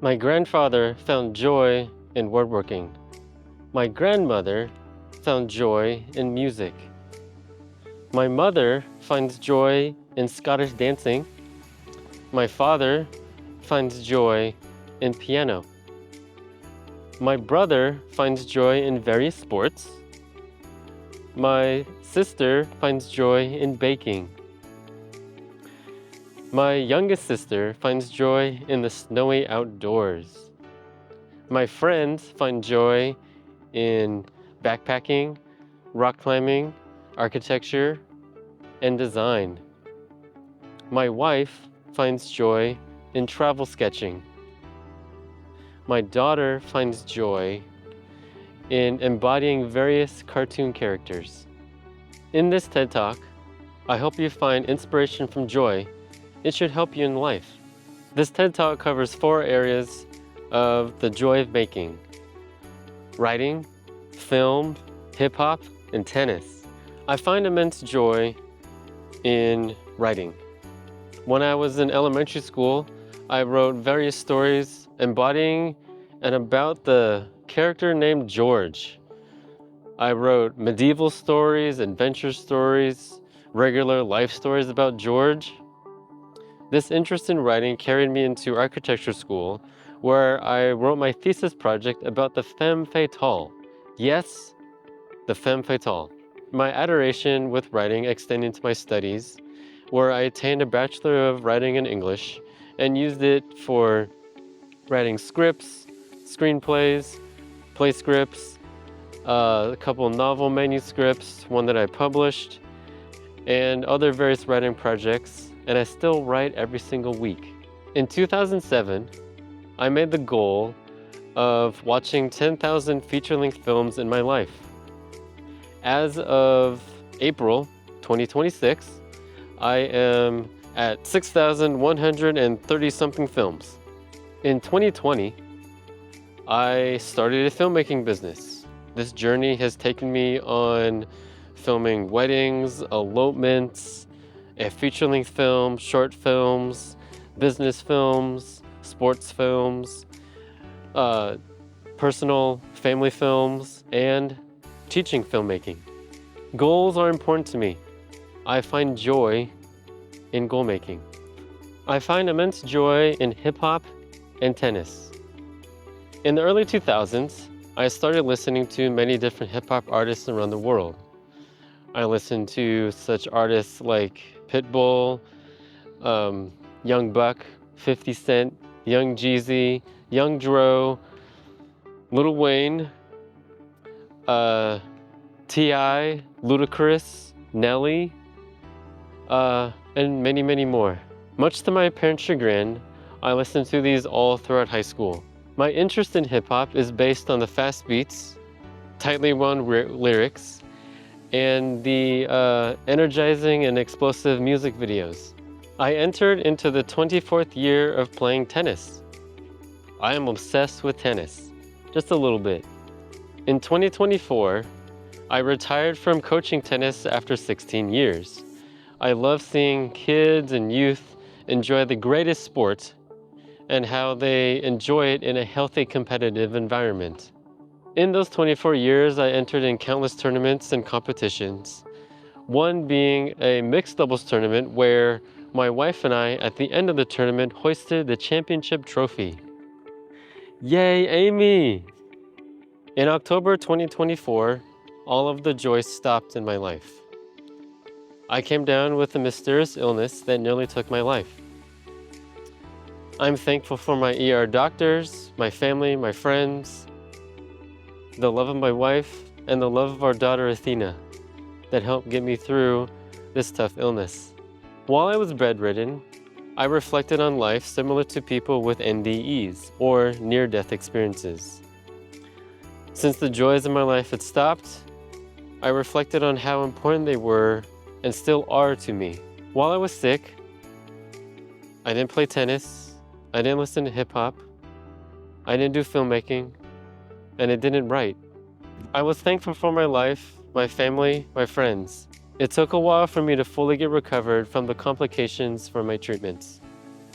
My grandfather found joy in woodworking. My grandmother found joy in music. My mother finds joy in Scottish dancing. My father finds joy in piano. My brother finds joy in various sports. My sister finds joy in baking. My youngest sister finds joy in the snowy outdoors. My friends find joy in backpacking, rock climbing, architecture, and design. My wife finds joy in travel sketching. My daughter finds joy in embodying various cartoon characters. In this TED Talk, I hope you find inspiration from joy. It should help you in life. This TED Talk covers 4 areas of the joy of making: writing, film, hip-hop, and tennis. I find immense joy in writing. When I was in elementary school, I wrote various stories embodying and about the character named George. I wrote medieval stories, adventure stories, regular life stories about George. This interest in writing carried me into architecture school, where I wrote my thesis project about the femme fatale. Yes, the femme fatale. My adoration with writing extended to my studies, where I attained a Bachelor of Writing in English and used it for writing scripts, screenplays, play scripts, a couple novel manuscripts, one that I published, and other various writing projects, and I still write every single week. In 2007, I made the goal of watching 10,000 feature-length films in my life. As of April 2026, I am at 6,130 something films. In 2020, I started a filmmaking business. This journey has taken me on filming weddings, elopements, a feature-length film, short films, business films, sports films, personal family films, and teaching filmmaking. Goals are important to me. I find joy in goal making. I find immense joy in hip-hop and tennis. In the early 2000s, I started listening to many different hip-hop artists around the world. I listened to such artists like Pitbull, Young Buck, 50 Cent, Young Jeezy, Young Dro, Lil Wayne, T.I., Ludacris, Nelly, and many, many more. Much to my parents' chagrin, I listened to these all throughout high school. My interest in hip-hop is based on the fast beats, tightly wound lyrics, and the energizing and explosive music videos. I entered into the 24th year of playing tennis. I am obsessed with tennis, just a little bit. In 2024, I retired from coaching tennis after 16 years. I love seeing kids and youth enjoy the greatest sport and how they enjoy it in a healthy, competitive environment. In those 24 years, I entered in countless tournaments and competitions, one being a mixed doubles tournament where my wife and I, at the end of the tournament, hoisted the championship trophy. Yay, Amy! In October 2024, all of the joy stopped in my life. I came down with a mysterious illness that nearly took my life. I'm thankful for my ER doctors, my family, my friends, the love of my wife, and the love of our daughter Athena that helped get me through this tough illness. While I was bedridden, I reflected on life similar to people with NDEs, or near-death experiences. Since the joys of my life had stopped, I reflected on how important they were and still are to me. While I was sick, I didn't play tennis, I didn't listen to hip-hop, I didn't do filmmaking, and I didn't write. I was thankful for my life, my family, my friends. It took a while for me to fully get recovered from the complications from my treatments.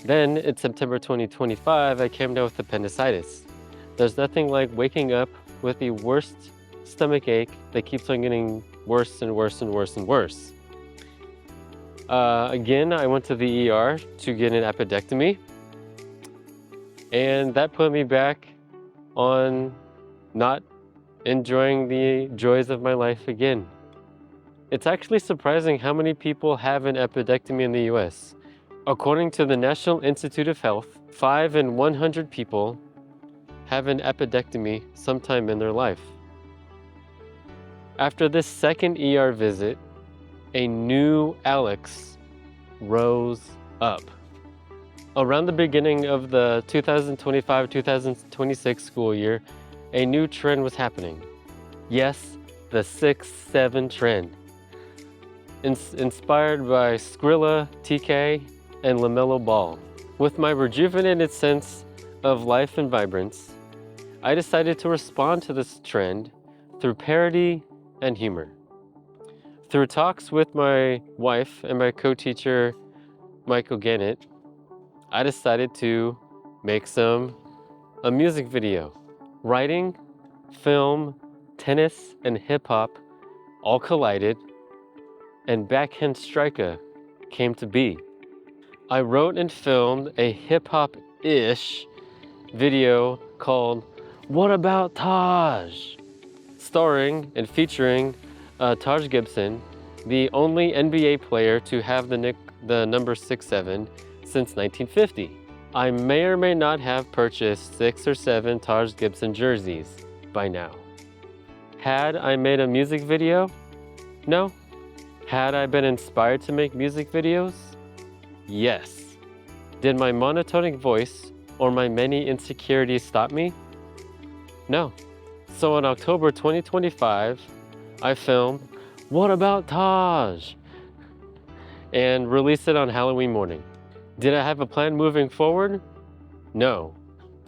Then in September 2025, I came down with appendicitis. There's nothing like waking up with the worst stomach ache that keeps on getting worse and worse and worse and worse. Again, I went to the ER to get an appendectomy, and that put me back on not enjoying the joys of my life again. It's actually surprising how many people have an appendectomy in the US. According to the National Institute of Health, 5 in 100 people have an appendectomy sometime in their life. After this second ER visit, a new Alex rose up. Around the beginning of the 2025-2026 school year, a new trend was happening. Yes, the 6-7 trend. Inspired by Skrilla, TK, and LaMelo Ball. With my rejuvenated sense of life and vibrance, I decided to respond to this trend through parody and humor. Through talks with my wife and my co-teacher, Michael Gannett, I decided to make a music video. Writing, film, tennis, and hip-hop all collided, and Backhand Striker came to be. I wrote and filmed a hip-hop-ish video called What About Taj? Starring and featuring Taj Gibson, the only NBA player to have the number 6-7 since 1950. I may or may not have purchased 6 or 7 Taj Gibson jerseys by now. Had I made a music video? No. Had I been inspired to make music videos? Yes. Did my monotonic voice or my many insecurities stop me? No. So in October 2025, I filmed What About Taj? And released it on Halloween morning. Did I have a plan moving forward? No.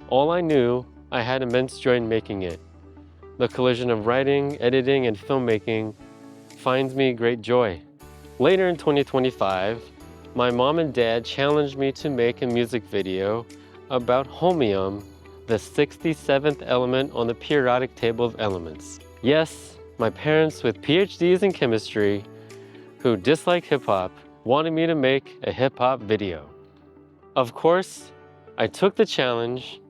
All I knew, I had immense joy in making it. The collision of writing, editing, and filmmaking finds me great joy. Later in 2025, my mom and dad challenged me to make a music video about holmium, the 67th element on the periodic table of elements. Yes, my parents with PhDs in chemistry who dislike hip-hop wanted me to make a hip-hop video. Of course, I took the challenge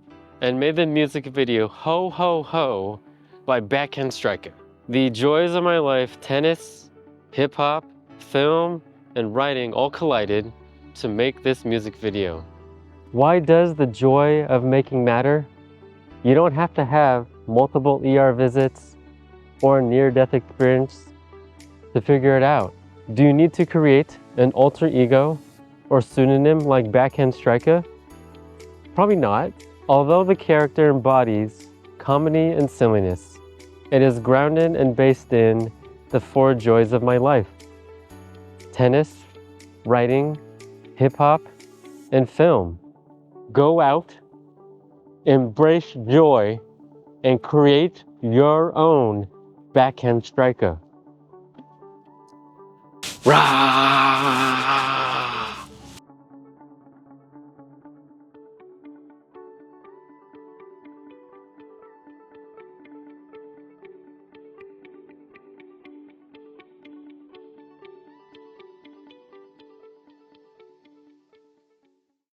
and made the music video Ho Ho Ho by Backhand Striker. The joys of my life, tennis, hip-hop, film, and writing all collided to make this music video. Why does the joy of making matter? You don't have to have multiple ER visits or a near-death experience to figure it out. Do you need to create an alter ego or pseudonym like Backhand Striker? Probably not. Although the character embodies comedy and silliness, it is grounded and based in the 4 joys of my life: tennis, writing, hip-hop, and film. Go out, embrace joy, and create your own Backhand Striker. Rah!